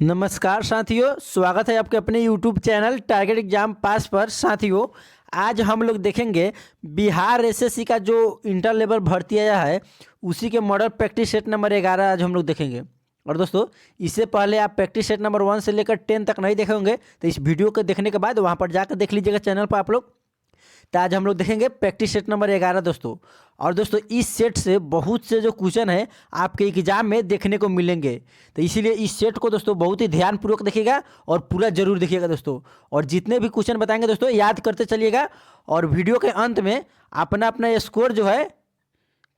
नमस्कार साथियों, स्वागत है आपके अपने YouTube चैनल टारगेट एग्जाम पास पर। साथियों, आज हम लोग देखेंगे बिहार एसएससी का जो इंटर लेवल भर्ती आया है उसी के मॉडल प्रैक्टिस सेट नंबर 11 आज हम लोग देखेंगे। और दोस्तों, इससे पहले आप प्रैक्टिस सेट नंबर 1 से लेकर 10 तक नहीं देखे होंगे तो इस वीडियो को देखने के बाद वहाँ पर जाकर देख लीजिएगा चैनल पर आप लोग। तो आज हम लोग देखेंगे प्रैक्टिस सेट नंबर 11 दोस्तों। और दोस्तों, इस सेट से बहुत से जो क्वेश्चन है आपके एग्जाम में देखने को मिलेंगे, तो इसीलिए इस सेट को दोस्तों बहुत ही ध्यानपूर्वक देखिएगा और पूरा जरूर देखिएगा दोस्तों। और जितने भी क्वेश्चन बताएंगे दोस्तों याद करते चलिएगा। और वीडियो के अंत में अपना अपना स्कोर जो है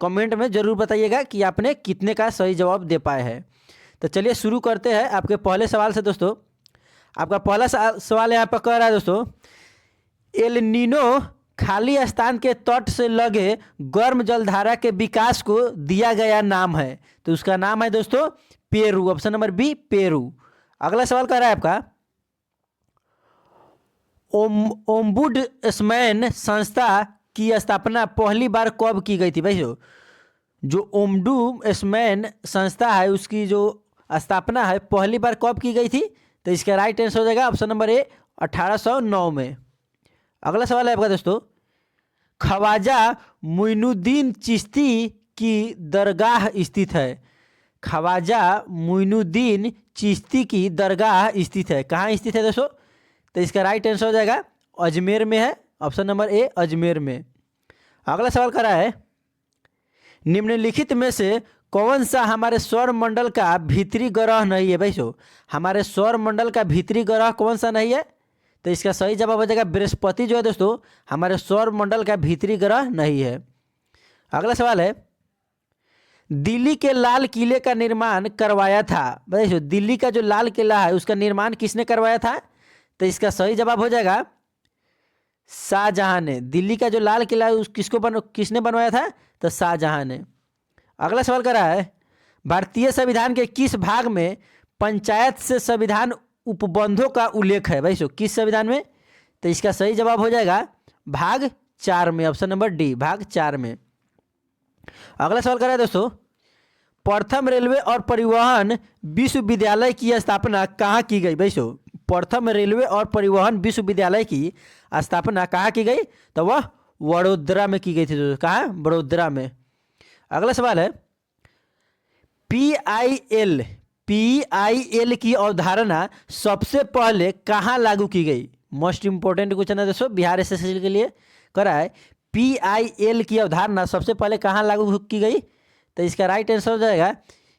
कमेंट में जरूर बताइएगा कि आपने कितने का सही जवाब दे पाए हैं। तो चलिए शुरू करते हैं आपके पहले सवाल से दोस्तों। आपका पहला सवाल यहाँ पर कह रहा है दोस्तों, एल नीनो खाली स्थान के तट से लगे गर्म जलधारा के विकास को दिया गया नाम है। तो उसका नाम है दोस्तों Peru. Option number B Peru. अगला सवाल कर रहा है आपका, ओम्बुड्समैन संस्था की स्थापना पहली बार कब की गई थी? भाई जो ओम्बुड्समैन संस्था है उसकी जो स्थापना है पहली बार कब की गई थी? तो इसका राइट आंसर हो जाएगा ऑप्शन नंबर ए 1809 में। अगला सवाल है आपका दोस्तों, ख्वाजा मुइनुद्दीन चिश्ती की दरगाह स्थित है। ख्वाजा मुइनुद्दीन चिश्ती की दरगाह स्थित है, कहाँ स्थित है दोस्तों? तो इसका राइट आंसर हो जाएगा अजमेर में है, ऑप्शन नंबर ए अजमेर में। अगला सवाल करा है, निम्नलिखित में से कौन सा हमारे सौर मंडल का भीतरी ग्रह नहीं है? भाई हमारे सौर मंडल का भीतरी ग्रह कौन सा नहीं है? तो इसका सही जवाब हो जाएगा बृहस्पति जो है दोस्तों हमारे सौर मंडल का भीतरी ग्रह नहीं है। अगला सवाल है, दिल्ली के लाल किले का निर्माण करवाया था। बताइए दिल्ली का जो लाल किला है उसका निर्माण किसने करवाया था? तो इसका सही जवाब हो जाएगा शाहजहां ने। दिल्ली का जो लाल किला है किसने बनवाया था? तो शाहजहां ने। अगला सवाल कर रहा है, भारतीय संविधान के किस भाग में पंचायत से संविधान उपबंधों का उल्लेख है? भाई किस संविधान में? तो इसका सही जवाब हो जाएगा भाग 4 में, ऑप्शन नंबर डी भाग 4 में। अगला सवाल कर रहा है दोस्तों, प्रथम रेलवे और परिवहन विश्वविद्यालय की स्थापना कहाँ की गई? भाई प्रथम रेलवे और परिवहन विश्वविद्यालय की स्थापना कहाँ की गई? तो वह वडोदरा में की गई थी दोस्तों। कहाँ? वडोदरा में। अगला सवाल है, पीआईएल की अवधारणा सबसे पहले कहाँ लागू की गई? मोस्ट इंपोर्टेंट क्वेश्चन है दोस्तों, बिहार एसएससी के लिए करा है। पीआईएल की अवधारणा सबसे पहले कहाँ लागू की गई? तो इसका राइट आंसर हो जाएगा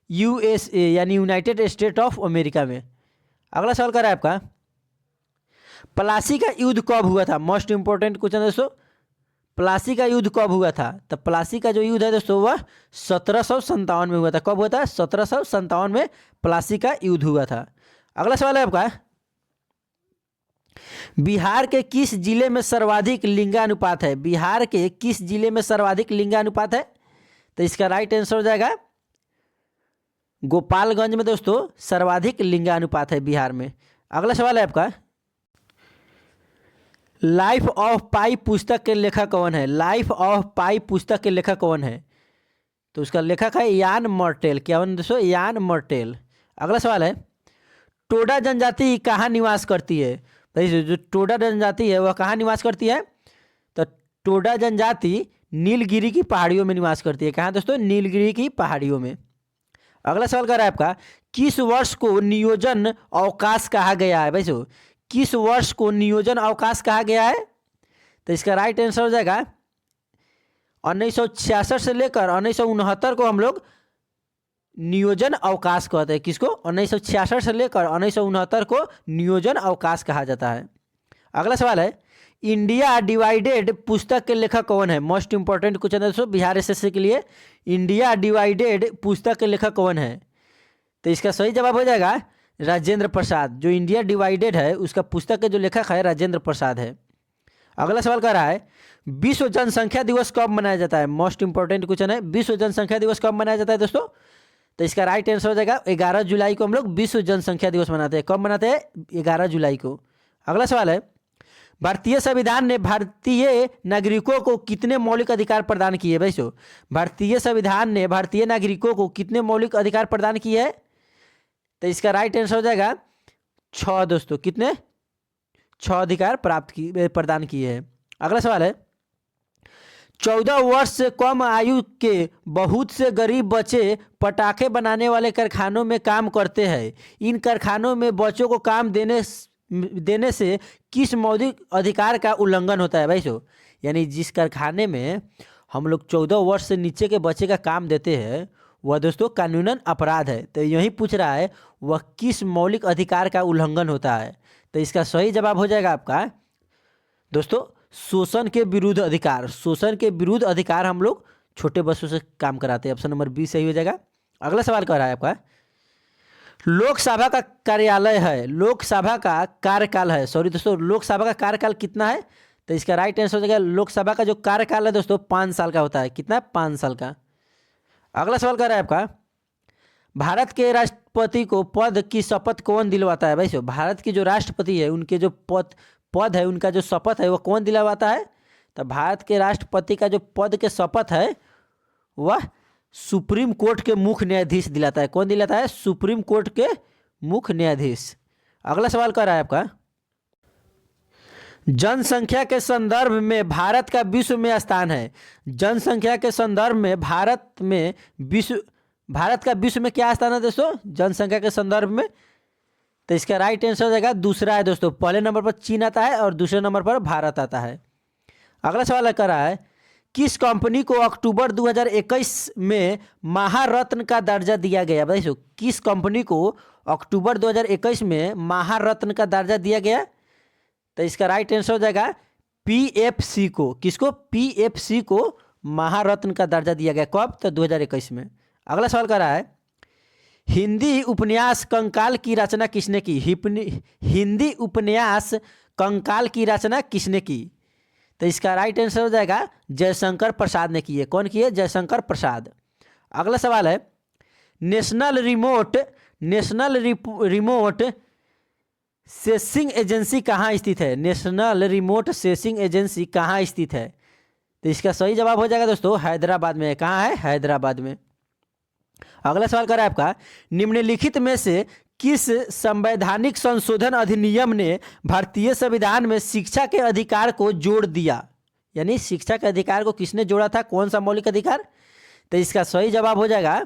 यूएसए यानी यूनाइटेड स्टेट ऑफ अमेरिका में। अगला सवाल करा है आपका, प्लासी का युद्ध कब हुआ था? मोस्ट इंपोर्टेंट क्वेश्चन दोस्तों, प्लासी का युद्ध कब हुआ था? तो प्लासी का जो युद्ध है दोस्तों वह 1757 में हुआ था। कब हुआ था? 1757 में प्लासी का युद्ध हुआ था। अगला सवाल है आपका, बिहार के किस जिले में सर्वाधिक लिंगानुपात है? बिहार के किस जिले में सर्वाधिक लिंगानुपात है? तो इसका राइट आंसर हो जाएगा गोपालगंज में दोस्तों सर्वाधिक लिंगानुपात है बिहार में। अगला सवाल है आपका, लाइफ ऑफ पाई पुस्तक के लेखक कौन है? लाइफ ऑफ पाई पुस्तक के लेखक कौन है? तो उसका लेखक है यान मर्टेल। क्या दोस्तों? यान मर्टेल। अगला सवाल है, टोडा जनजाति कहाँ निवास करती है? भाई जो टोडा जनजाति है वह कहाँ निवास करती है? तो टोडा जनजाति नीलगिरी की पहाड़ियों में निवास करती है। कहाँ दोस्तों? नीलगिरी की पहाड़ियों में। अगला सवाल कर रहा है आपका, किस वर्ष को नियोजन अवकाश कहा गया है? भाई किस वर्ष को नियोजन अवकाश कहा गया है? तो इसका राइट आंसर हो जाएगा 1966 से लेकर 1969 को हम लोग नियोजन अवकाश कहते हैं। किसको? 1966 से लेकर 1969 को नियोजन अवकाश कहा जाता है। अगला सवाल है, इंडिया डिवाइडेड पुस्तक के लेखक कौन है? मोस्ट इंपोर्टेंट क्वेश्चन है दोस्तों बिहार एसएससी के लिए। इंडिया डिवाइडेड पुस्तक के लेखक कौन है? तो इसका सही जवाब हो जाएगा राजेंद्र प्रसाद। जो इंडिया डिवाइडेड है उसका पुस्तक के जो लेखक है राजेंद्र प्रसाद है। अगला सवाल कर रहा है, विश्व जनसंख्या दिवस कब मनाया जाता है? मोस्ट इंपोर्टेंट क्वेश्चन है, विश्व जनसंख्या दिवस कब मनाया जाता है दोस्तों? तो इसका राइट आंसर हो जाएगा 11 जुलाई को हम लोग विश्व जनसंख्या दिवस मनाते हैं। कब मनाते हैं? 11 जुलाई को। अगला सवाल है, भारतीय संविधान ने भारतीय नागरिकों को कितने मौलिक अधिकार प्रदान किए? भाई भारतीय संविधान ने भारतीय नागरिकों को कितने मौलिक अधिकार प्रदान किए हैं? तो इसका राइट आंसर हो जाएगा 6 दोस्तों। कितने? 6 अधिकार प्रदान किए हैं। अगला सवाल है, 14 वर्ष से कम आयु के बहुत से गरीब बच्चे पटाखे बनाने वाले कारखानों में काम करते हैं। इन कारखानों में बच्चों को काम देने से किस मौलिक अधिकार का उल्लंघन होता है भाई? यानी जिस कारखाने में हम लोग 14 वर्ष से नीचे के बच्चे का काम देते हैं वह दोस्तों कानूनन अपराध है। तो यही पूछ रहा है वह किस मौलिक अधिकार का उल्लंघन होता है। तो इसका सही जवाब हो जाएगा आपका दोस्तों शोषण के विरुद्ध अधिकार। शोषण के विरुद्ध अधिकार हम लोग छोटे बच्चों से काम कराते हैं। ऑप्शन नंबर बी सही हो जाएगा। अगला सवाल कह रहा है आपका, लोकसभा का कार्यालय है, लोकसभा का कार्यकाल है, सॉरी दोस्तों लोकसभा का कार्यकाल कितना है? तो इसका राइट आंसर हो जाएगा लोकसभा का जो कार्यकाल है दोस्तों 5 साल का होता है। कितना? 5 साल का। अगला सवाल कह रहा है आपका, भारत के राष्ट्रपति को पद की शपथ कौन दिलवाता है भाई? भारत की जो राष्ट्रपति है उनके जो पद है उनका जो शपथ है वो कौन दिलवाता है? तो भारत के राष्ट्रपति का जो पद के शपथ है वह सुप्रीम कोर्ट के मुख्य न्यायाधीश दिलाता है। कौन दिलाता है? सुप्रीम कोर्ट के मुख्य न्यायाधीश। अगला सवाल कर रहा है आपका, जनसंख्या के संदर्भ में भारत का विश्व में स्थान है। जनसंख्या के संदर्भ में भारत का विश्व में क्या स्थान है दोस्तों? जनसंख्या के संदर्भ में। तो इसका राइट आंसर हो जाएगा दूसरा है दोस्तों। पहले नंबर पर चीन आता है और दूसरे नंबर पर भारत आता है। अगला सवाल कर रहा है, किस कंपनी को अक्टूबर 2021 में महारत्न का दर्जा दिया गया? बताइए किस कंपनी को अक्टूबर 2021 में महारत्न का दर्जा दिया गया? तो इसका राइट आंसर हो जाएगा पीएफसी को। किसको? पीएफसी को महारत्न का दर्जा दिया गया। कब? तो 2021 में। अगला सवाल कर रहा है, हिंदी उपन्यास कंकाल की रचना किसने की? हिंदी उपन्यास कंकाल की रचना किसने की? तो इसका राइट आंसर हो जाएगा जयशंकर प्रसाद ने की है। कौन की है? जयशंकर प्रसाद। अगला सवाल है, नेशनल रिमोट सेंसिंग एजेंसी कहाँ स्थित है? नेशनल रिमोट सेंसिंग एजेंसी कहाँ स्थित है? तो इसका सही जवाब हो जाएगा दोस्तों हैदराबाद में। कहाँ है? हैदराबाद में। अगला सवाल कर रहा है आपका, निम्नलिखित में से किस संवैधानिक संशोधन अधिनियम ने भारतीय संविधान में शिक्षा के अधिकार को जोड़ दिया? यानी शिक्षा के अधिकार को किसने जोड़ा था? कौन सा मौलिक अधिकार? तो इसका सही जवाब हो जाएगा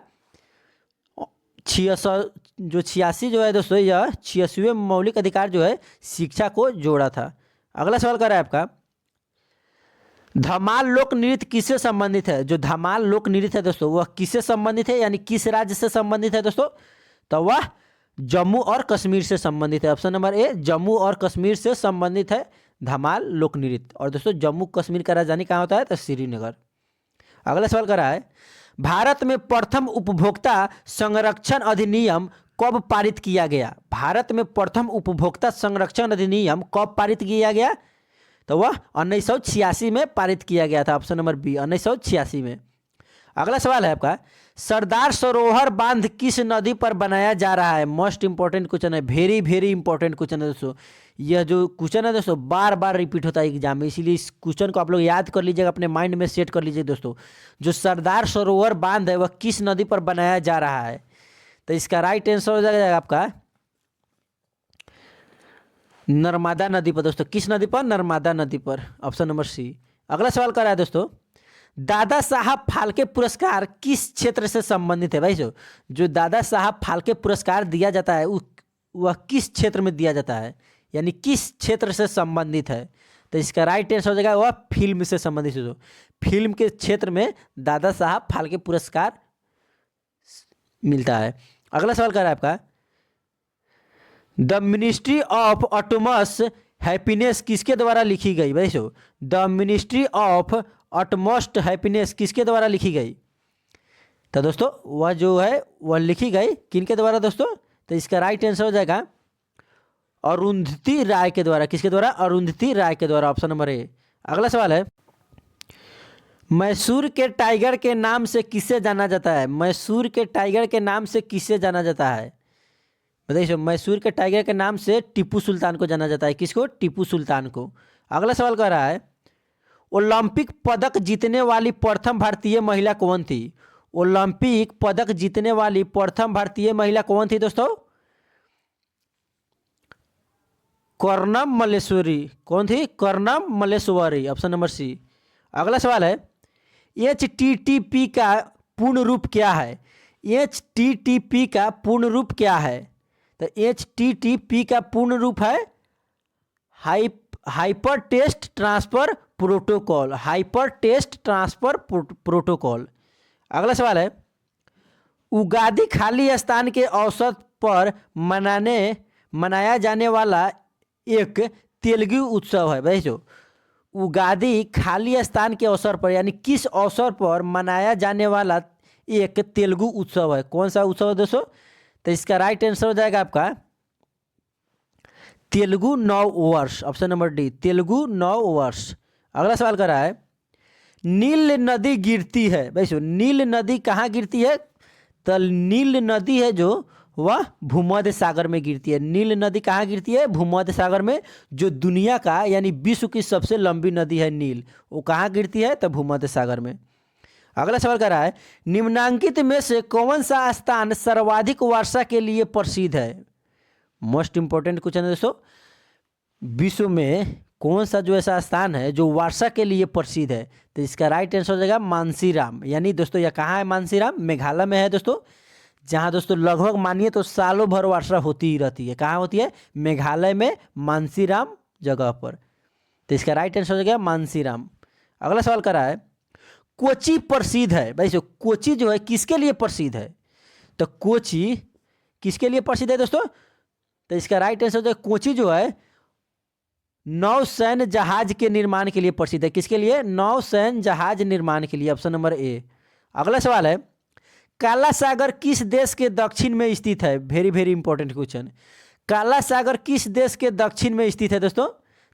86 जो है दोस्तों, यह 86वें मौलिक अधिकार जो है शिक्षा को जोड़ा था। अगला सवाल कर रहा है आपका, धमाल लोक नृत्य किससे संबंधित है? जो धमाल लोक नृत्य है दोस्तों वह किससे संबंधित है? यानी किस राज्य से संबंधित है दोस्तों? तो वह जम्मू और कश्मीर से संबंधित है। ऑप्शन नंबर ए जम्मू और कश्मीर से संबंधित है धमाल लोक नृत्य। और दोस्तों जम्मू कश्मीर का राजधानी कहाँ होता है? तो श्रीनगर। अगला सवाल कर रहा है, भारत में प्रथम उपभोक्ता संरक्षण अधिनियम कब पारित किया गया? भारत में प्रथम उपभोक्ता संरक्षण अधिनियम कब पारित किया गया? तो वह 1986 में पारित किया गया था। ऑप्शन नंबर बी 1986 में। अगला सवाल है आपका, सरदार सरोवर बांध किस नदी पर बनाया जा रहा है? मोस्ट इंपॉर्टेंट क्वेश्चन है, वेरी वेरी इंपॉर्टेंट क्वेश्चन है दोस्तों। यह जो क्वेश्चन है दोस्तों बार बार रिपीट होता है एग्जाम में, इसीलिए इस क्वेश्चन को आप लोग याद कर लीजिएगा, अपने माइंड में सेट कर लीजिए दोस्तों। जो सरदार सरोवर बांध है वह किस नदी पर बनाया जा रहा है? तो इसका राइट आंसर हो जाएगा आपका नर्मदा नदी पर दोस्तों। किस नदी पर? नर्मदा नदी पर। Option number C. अगला सवाल कर रहा है दोस्तों, दादा साहब फाल्के पुरस्कार किस क्षेत्र से संबंधित है? भाई जो दादा साहब फाल्के पुरस्कार दिया जाता है वह किस क्षेत्र में दिया जाता है? यानी किस क्षेत्र से संबंधित है? तो इसका राइट आंसर हो जाएगा वह फिल्म से संबंधित है। फिल्म के क्षेत्र में दादा साहब फाल्के पुरस्कार मिलता है। अगला सवाल कर रहा है आपका, द मिनिस्ट्री ऑफ ऑटोमस हैप्पीनेस किसके द्वारा लिखी गई? भाई द मिनिस्ट्री ऑफ ऑटमोस्ट हैप्पीनेस किसके द्वारा लिखी गई? तो दोस्तों वह जो है वह लिखी गई किनके द्वारा दोस्तों? तो इसका राइट आंसर हो जाएगा अरुंधति राय के द्वारा। किसके द्वारा? अरुंधति राय के द्वारा। Option number A. अगला सवाल है, मैसूर के टाइगर के नाम से किसे जाना जाता है? मैसूर के टाइगर के नाम से किसे जाना जाता है? बताइए। मैसूर के टाइगर के नाम से टीपू सुल्तान को जाना जाता है। किसको? टीपू सुल्तान को। अगला सवाल कर रहा है, ओलंपिक पदक जीतने वाली प्रथम भारतीय महिला कौन थी? ओलंपिक पदक जीतने वाली प्रथम भारतीय महिला कौन थी दोस्तों? कर्णम मल्लेश्वरी। कौन थी? Karnam Malleswari, option number C. अगला सवाल है HTTP का पूर्ण रूप क्या है? HTTP का पूर्ण रूप क्या है? तो HTTP का पूर्ण रूप है hyper text transfer protocol. Hyper text transfer protocol. अगला सवाल है उगादि खाली स्थान के अवसर पर मनाया जाने वाला एक तेलुगु उत्सव है। भाई जो उगादि खाली स्थान के अवसर पर यानी किस अवसर पर मनाया जाने वाला एक तेलुगु उत्सव है? कौन सा उत्सव है दोस्तों? तो इसका राइट आंसर हो जाएगा आपका तेलुगु नव वर्ष, ऑप्शन नंबर डी, तेलुगु नव वर्ष। अगला सवाल कर रहा है नील नदी गिरती है। भाई सो नील नदी कहाँ गिरती है? तो नील नदी है जो वह भूमध्य सागर में गिरती है। नील नदी कहाँ गिरती है? भूमध्य सागर में। जो दुनिया का यानी विश्व की सबसे लंबी नदी है नील, वो कहाँ गिरती है? तो भूमध्य सागर में। अगला सवाल कर रहा है निम्नांकित में से कौन सा स्थान सर्वाधिक वर्षा के लिए प्रसिद्ध है? मोस्ट इंपॉर्टेंट क्वेश्चन है दोस्तों। विश्व में कौन सा जो ऐसा स्थान है जो वर्षा के लिए प्रसिद्ध है? तो इसका राइट आंसर हो जाएगा मानसीराम। यानी दोस्तों यह कहाँ है? मानसीराम मेघालय में है दोस्तों, जहाँ दोस्तों लगभग मानिए तो सालों भर वर्षा होती ही रहती है। कहाँ होती है? मेघालय में मानसीराम जगह पर। तो इसका राइट आंसर हो जाएगा मानसीराम। अगला सवाल कर रहा है कोची प्रसिद्ध है। भाई सो कोची जो है किसके लिए प्रसिद्ध है? तो कोची किसके लिए प्रसिद्ध है दोस्तों? तो इसका राइट आंसर जो है कोची जो है नौसैन्य जहाज के निर्माण के लिए प्रसिद्ध है। किसके लिए? नौसैन्य जहाज निर्माण के लिए, ऑप्शन नंबर ए। अगला सवाल है काला सागर किस देश के दक्षिण में स्थित है? Very very important question. काला सागर किस देश के दक्षिण में स्थित है दोस्तों?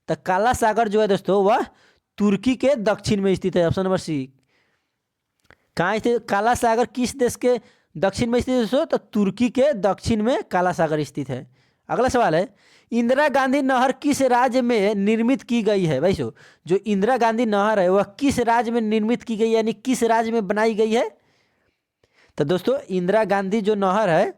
तो काला सागर जो है दोस्तों वह तुर्की के दक्षिण में स्थित है, ऑप्शन नंबर सी। कहाँ स्थित? काला सागर किस देश के दक्षिण में स्थित है दोस्तों? तो तुर्की के दक्षिण में काला सागर स्थित है। अगला सवाल है इंदिरा गांधी नहर किस राज्य में निर्मित की गई है? भाई सो जो इंदिरा गांधी नहर है वह किस राज्य में निर्मित की गई, यानी किस राज्य में बनाई गई है? तो दोस्तों इंदिरा गांधी जो नहर है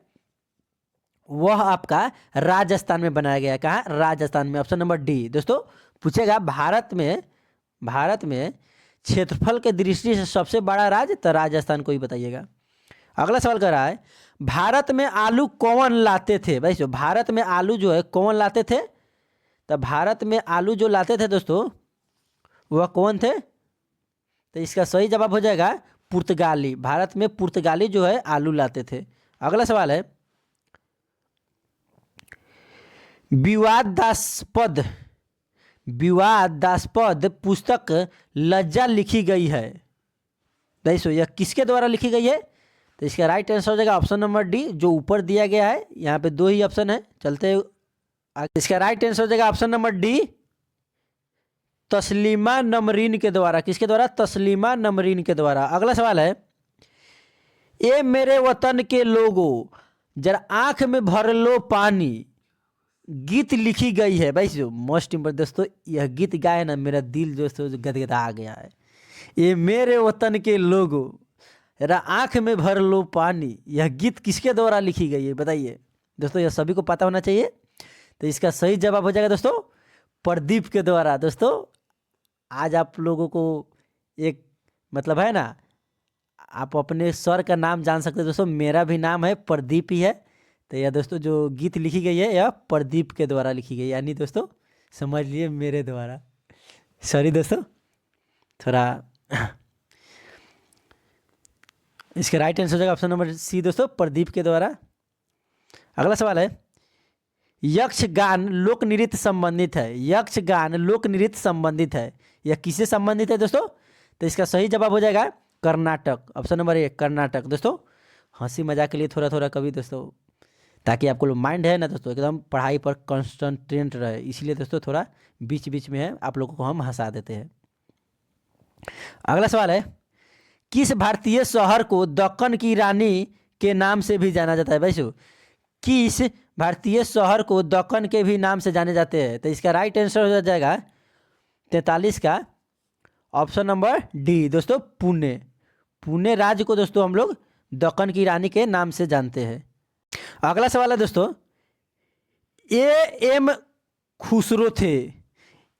वह आपका राजस्थान में बनाया गया है। कहाँ? राजस्थान में, ऑप्शन नंबर डी। दोस्तों पूछेगा भारत में क्षेत्रफल के दृष्टि से सबसे बड़ा राज्य, तो राजस्थान को ही बताइएगा। अगला सवाल कर रहा है भारत में आलू कौन लाते थे? भाई जो भारत में आलू जो है कौन लाते थे? तो भारत में आलू जो लाते थे दोस्तों वह कौन थे? तो इसका सही जवाब हो जाएगा पुर्तगाली। भारत में पुर्तगाली जो है आलू लाते थे। अगला सवाल है विवादास्पद पुस्तक लज्जा लिखी गई है। सो यह किसके द्वारा लिखी गई है? तो इसका राइट आंसर हो जाएगा ऑप्शन नंबर डी, जो ऊपर दिया गया है। यहाँ पे दो ही ऑप्शन है, चलते इसका राइट आंसर हो जाएगा ऑप्शन नंबर डी, तस्लीमा नमरीन के द्वारा। किसके द्वारा? तस्लीमा नमरीन के द्वारा। अगला सवाल है ए मेरे वतन के लोगों जरा आंख में भर लो पानी गीत लिखी गई है। भाई जो मोस्ट इम्पोर्टेंट दोस्तों यह गीत गाए ना मेरा दिल दोस्तों गदगदा आ गया है। ये मेरे वतन के लोगों जरा आंख में भर लो पानी, यह गीत किसके द्वारा लिखी गई है बताइए दोस्तों? यह सभी को पता होना चाहिए। तो इसका सही जवाब हो जाएगा दोस्तों प्रदीप के द्वारा। दोस्तों आज आप लोगों को एक मतलब है ना, आप अपने सर का नाम जान सकते हैं दोस्तों। मेरा भी नाम है प्रदीप ही है। तो यह दोस्तों जो गीत लिखी गई है यह प्रदीप के द्वारा लिखी गई, यानी दोस्तों समझ लिए मेरे द्वारा। सॉरी दोस्तों, थोड़ा इसका राइट आंसर हो जाएगा ऑप्शन नंबर सी दोस्तों, प्रदीप के द्वारा। अगला सवाल है यक्षगान लोक नृत्य संबंधित है। यक्षगान लोक नृत्य संबंधित है, यह किससे संबंधित है दोस्तों? तो इसका सही जवाब हो जाएगा Karnataka, option number A Karnataka. दोस्तों हंसी मजाक के लिए थोड़ा थोड़ा कभी दोस्तों, ताकि आपको लोग माइंड है ना दोस्तों एकदम पढ़ाई पर कंसंट्रेट रहे, इसलिए दोस्तों थोड़ा बीच बीच में है आप लोगों को हम हंसा देते हैं। अगला सवाल है किस भारतीय शहर को दक्कन की रानी के नाम से भी जाना जाता है? भाई किस भारतीय शहर को दक्कन के भी नाम से जाने जाते हैं? तो इसका राइट आंसर हो जाएगा 43 का ऑप्शन नंबर डी दोस्तों, पुणे। पुणे राज्य को दोस्तों हम लोग दक्कन की रानी के नाम से जानते हैं। अगला सवाल है दोस्तों AM खुसरो थे।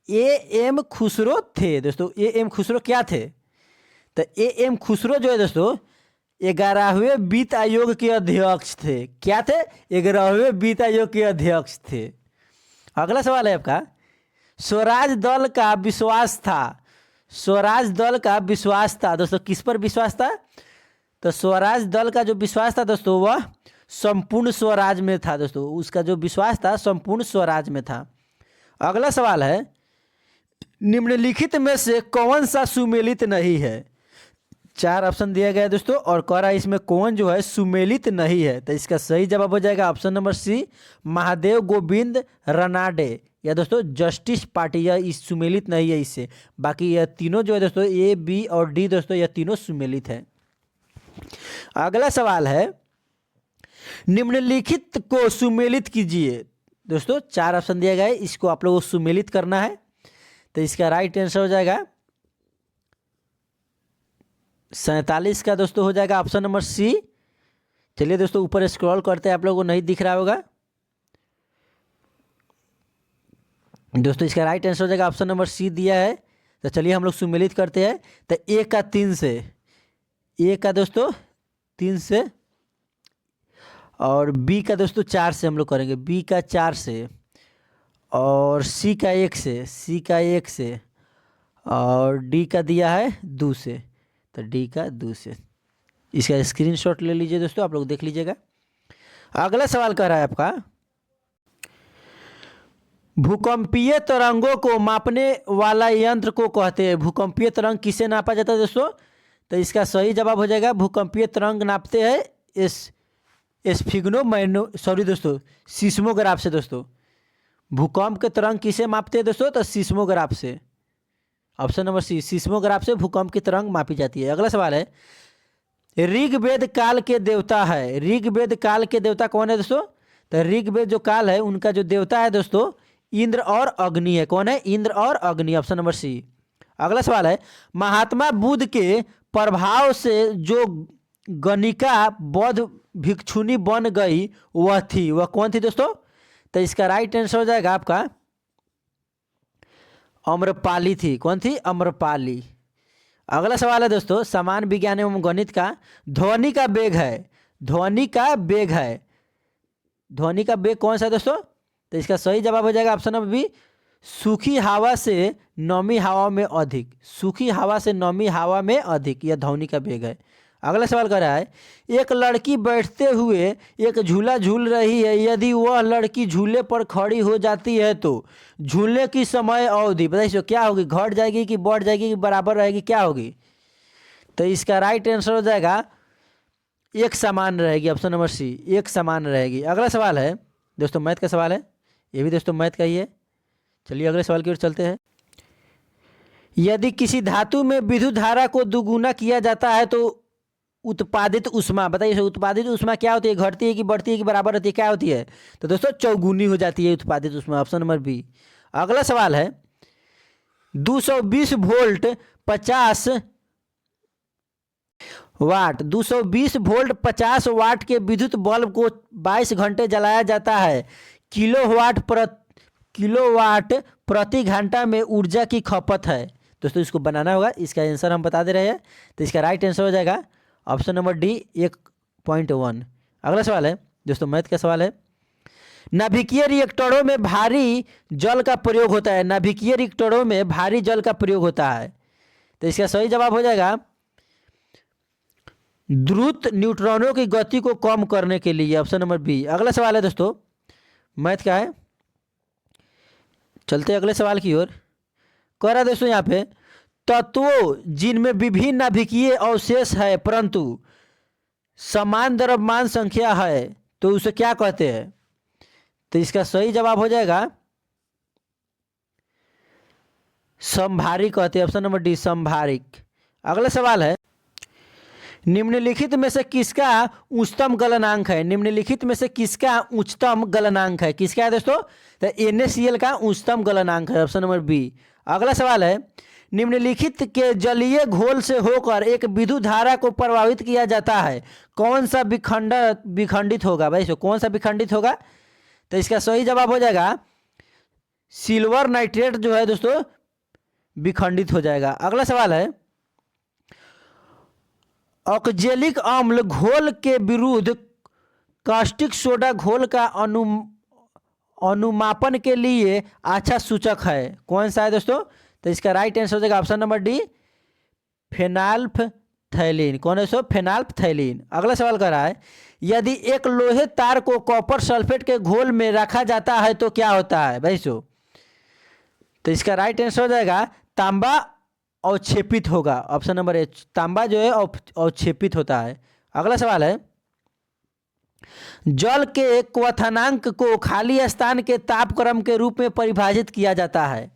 ए एम खुसरो थे दोस्तों। ए एम खुसरो क्या थे? तो ए एम खुसरो जो है दोस्तों 11वें वित्त आयोग के अध्यक्ष थे। क्या थे? 11वें वित्त आयोग के अध्यक्ष थे। अगला सवाल है आपका, स्वराज दल का विश्वास था। स्वराज दल का विश्वास था दोस्तों, किस पर विश्वास था? तो स्वराज दल का जो विश्वास था दोस्तों वह संपूर्ण स्वराज में था दोस्तों। उसका जो विश्वास था संपूर्ण स्वराज में था। अगला सवाल है, निम्नलिखित में से कौन सा सुमेलित नहीं है? 4 ऑप्शन दिया गया है दोस्तों और कह रहा है इसमें कौन जो है सुमेलित नहीं है। तो इसका सही जवाब हो जाएगा option number C, Mahadev Govind Ranade या दोस्तों जस्टिस पार्टी। यह इस सुमेलित नहीं है इससे। बाकी यह तीनों जो है दोस्तों ए बी और डी दोस्तों यह तीनों सुमेलित है। अगला सवाल है, निम्नलिखित को सुमेलित कीजिए। दोस्तों 4 ऑप्शन दिया गया है, इसको आप लोगों को सुमेलित करना है। तो इसका राइट आंसर हो जाएगा 47 का दोस्तों हो जाएगा ऑप्शन नंबर सी। चलिए दोस्तों ऊपर स्क्रॉल करते हैं, आप लोगों को नहीं दिख रहा होगा दोस्तों। इसका राइट आंसर हो जाएगा ऑप्शन नंबर सी दिया है। तो चलिए हम लोग सुमेलित करते हैं। तो ए का 3 से, ए का दोस्तों 3 से और बी का दोस्तों 4 से हम लोग करेंगे। बी का 4 से और सी का 1 से, सी का 1 से और डी का दिया है 2 से। तो डी का 2 से। इसका स्क्रीनशॉट ले लीजिए दोस्तों, आप लोग देख लीजिएगा। अगला सवाल कह रहा है आपका, भूकंपीय तरंगों को मापने वाला यंत्र को कहते हैं। भूकंपीय तरंग किसे नापा जाता है दोस्तों? तो इसका सही जवाब हो जाएगा, भूकंपीय तरंग नापते हैं सॉरी दोस्तों सिस्मोग्राफ से दोस्तों। भूकंप के तरंग किसे मापते हैं दोस्तों? तो सिस्मोग्राफ से। ऑप्शन नंबर सी, सिस्मोग्राफ से भूकंप की तरंग मापी जाती है। अगला सवाल है, ऋग्वेद काल के देवता है। ऋग्वेद काल के देवता कौन है दोस्तों? तो ऋग्वेद जो काल है उनका जो देवता है दोस्तों इंद्र और अग्नि है। कौन है? इंद्र और अग्नि, ऑप्शन नंबर सी। अगला सवाल है, महात्मा बुद्ध के प्रभाव से जो गणिका बौद्ध भिक्षुनी बन गई वह थी, वह कौन थी दोस्तों? तो इसका राइट आंसर हो जाएगा आपका अम्रपाली थी। कौन थी? अम्रपाली। अगला सवाल है दोस्तों समान विज्ञान एवं गणित का, ध्वनि का वेग है। ध्वनि का वेग है, ध्वनि का वेग कौन सा है दोस्तों? तो इसका सही जवाब हो जाएगा ऑप्शन नंबर बी, सूखी हवा से नमी हवा में अधिक। सूखी हवा से नमी हवा में अधिक, यह ध्वनि का वेग है। अगला सवाल कर रहा है, एक लड़की बैठते हुए एक झूला झूल रही है, यदि वह लड़की झूले पर खड़ी हो जाती है तो झूलने की समय अवधि बताइए क्या होगी? घट जाएगी कि बढ़ जाएगी कि बराबर रहेगी, क्या होगी? तो इसका राइट आंसर हो जाएगा एक समान रहेगी, ऑप्शन नंबर सी, एक समान रहेगी। अगला सवाल है दोस्तों मैथ का सवाल है, ये भी दोस्तों मैथ का ही है। चलिए अगले सवाल की ओर चलते हैं। यदि किसी धातु में विद्युत धारा को दुगुना किया जाता है तो उत्पादित ऊष्मा बताइए, उत्पादित ऊष्मा क्या होती है? घटती है कि बढ़ती है कि बराबर होती है, क्या होती है? तो दोस्तों चौगुनी हो जाती है उत्पादित ऊष्मा, ऑप्शन नंबर बी। अगला सवाल है, 220 वोल्ट 50 वाट 220 वोल्ट 50 वाट के विद्युत बल्ब को 22 घंटे जलाया जाता है। किलोवाट प्रति घंटा में ऊर्जा की खपत है। दोस्तों इसको बनाना होगा, इसका आंसर हम बता दे रहे हैं। तो इसका राइट आंसर हो जाएगा ऑप्शन नंबर डी 1.1। अगला सवाल है दोस्तों मैथ का सवाल है, नाभिकीय रिएक्टरों में भारी जल का प्रयोग होता है। नाभिकीय रिएक्टरों में भारी जल का प्रयोग होता है। तो इसका सही जवाब हो जाएगा द्रुत न्यूट्रॉनों की गति को कम करने के लिए, ऑप्शन नंबर बी। अगला सवाल है दोस्तों मैथ का है, चलते अगले सवाल की ओर। कह रहा है दोस्तों यहाँ पे, तत्वों जिनमें विभिन्न नाभिकीय अवशेष है परंतु समान द्रव्यमान संख्या है तो उसे क्या कहते हैं? तो इसका सही जवाब हो जाएगा समभारिक कहते हैं, ऑप्शन नंबर डी समभारिक। अगला सवाल है, निम्नलिखित में से किसका उच्चतम गलनांक है? निम्नलिखित में से किसका उच्चतम गलनांक है? किसका है दोस्तों? तो NaCl का उच्चतम गलनांक है, ऑप्शन नंबर बी। अगला सवाल है, निम्नलिखित के जलीय घोल से होकर एक विद्युत धारा को प्रवाहित किया जाता है, कौन सा विखंडित होगा? भाई कौन सा विखंडित होगा? तो इसका सही जवाब हो जाएगा सिल्वर नाइट्रेट जो है दोस्तों विखंडित हो जाएगा। अगला सवाल है, ऑक्जेलिक अम्ल घोल के विरुद्ध कास्टिक सोडा घोल का अनुमापन के लिए अच्छा सूचक है, कौन सा है दोस्तों? तो इसका राइट आंसर हो जाएगा ऑप्शन नंबर डी, फेनाल्फथैलीन। कौन है दोस्तों? फेनाल्फथैलीन। अगला सवाल कर रहा है, यदि एक लोहे तार को कॉपर सल्फेट के घोल में रखा जाता है तो क्या होता है भाई सो? तो इसका राइट आंसर हो जाएगा तांबा अवक्षेपित होगा। ऑप्शन नंबर ए, तांबा जो है अवक्षेपित होता है। अगला सवाल है, जल के क्वथनांक को खाली स्थान के तापक्रम के रूप में परिभाषित किया जाता है।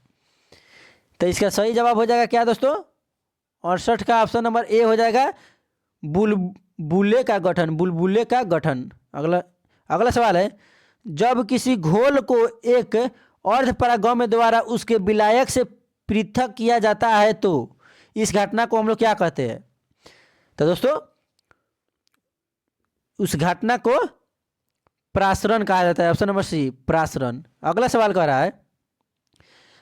तो इसका सही जवाब हो जाएगा क्या दोस्तों? 68 का ऑप्शन नंबर ए हो जाएगा, बुलबुले का गठन, बुलबुले का गठन। अगला सवाल है, जब किसी घोल को एक अर्धपरागम्य द्वारा उसके विलायक से पृथक किया जाता है तो इस घटना को हम लोग क्या कहते हैं? तो दोस्तों उस घटना को प्रासरण कहा जाता है। ऑप्शन नंबर सी, प्रासरण। अगला सवाल कर रहा है,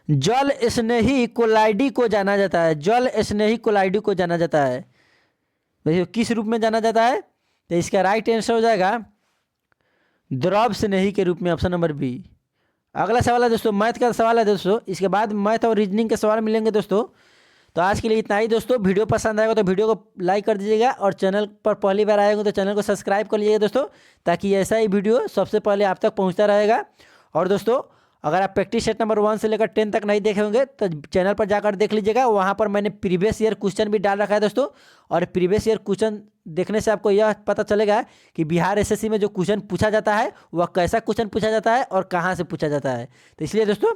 जल स्नेही कोलाइडी को जाना जाता है, जल स्नेही कोलाइडी को जाना जाता है देखिए किस रूप में जाना जाता है? तो इसका राइट आंसर हो जाएगा द्रव स्नेही के रूप में। Option number B. अगला सवाल है दोस्तों, मैथ का सवाल है दोस्तों, इसके बाद मैथ और रीजनिंग के सवाल मिलेंगे दोस्तों। तो आज के लिए इतना ही दोस्तों। वीडियो पसंद आएगा तो वीडियो को लाइक कर दीजिएगा और चैनल पर पहली बार आएगा तो चैनल को सब्सक्राइब कर लीजिएगा दोस्तों, ताकि ऐसा ही वीडियो सबसे पहले आप तक पहुंचता रहेगा। और दोस्तों अगर आप प्रैक्टिस सेट नंबर 1 से लेकर 10 तक नहीं देखे होंगे तो चैनल पर जाकर देख लीजिएगा, वहाँ पर मैंने प्रीवियस ईयर क्वेश्चन भी डाल रखा है दोस्तों। और प्रीवियस ईयर क्वेश्चन देखने से आपको यह पता चलेगा कि बिहार एसएससी में जो क्वेश्चन पूछा जाता है वह कैसा क्वेश्चन पूछा जाता है और कहाँ से पूछा जाता है। तो इसलिए दोस्तों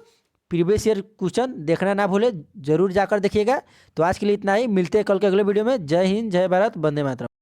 प्रीवियस ईयर क्वेश्चन देखना ना भूले, जरूर जाकर देखिएगा। तो आज के लिए इतना ही, मिलते हैं कल के अगले वीडियो में। जय हिंद, जय भारत, वंदे मातरम।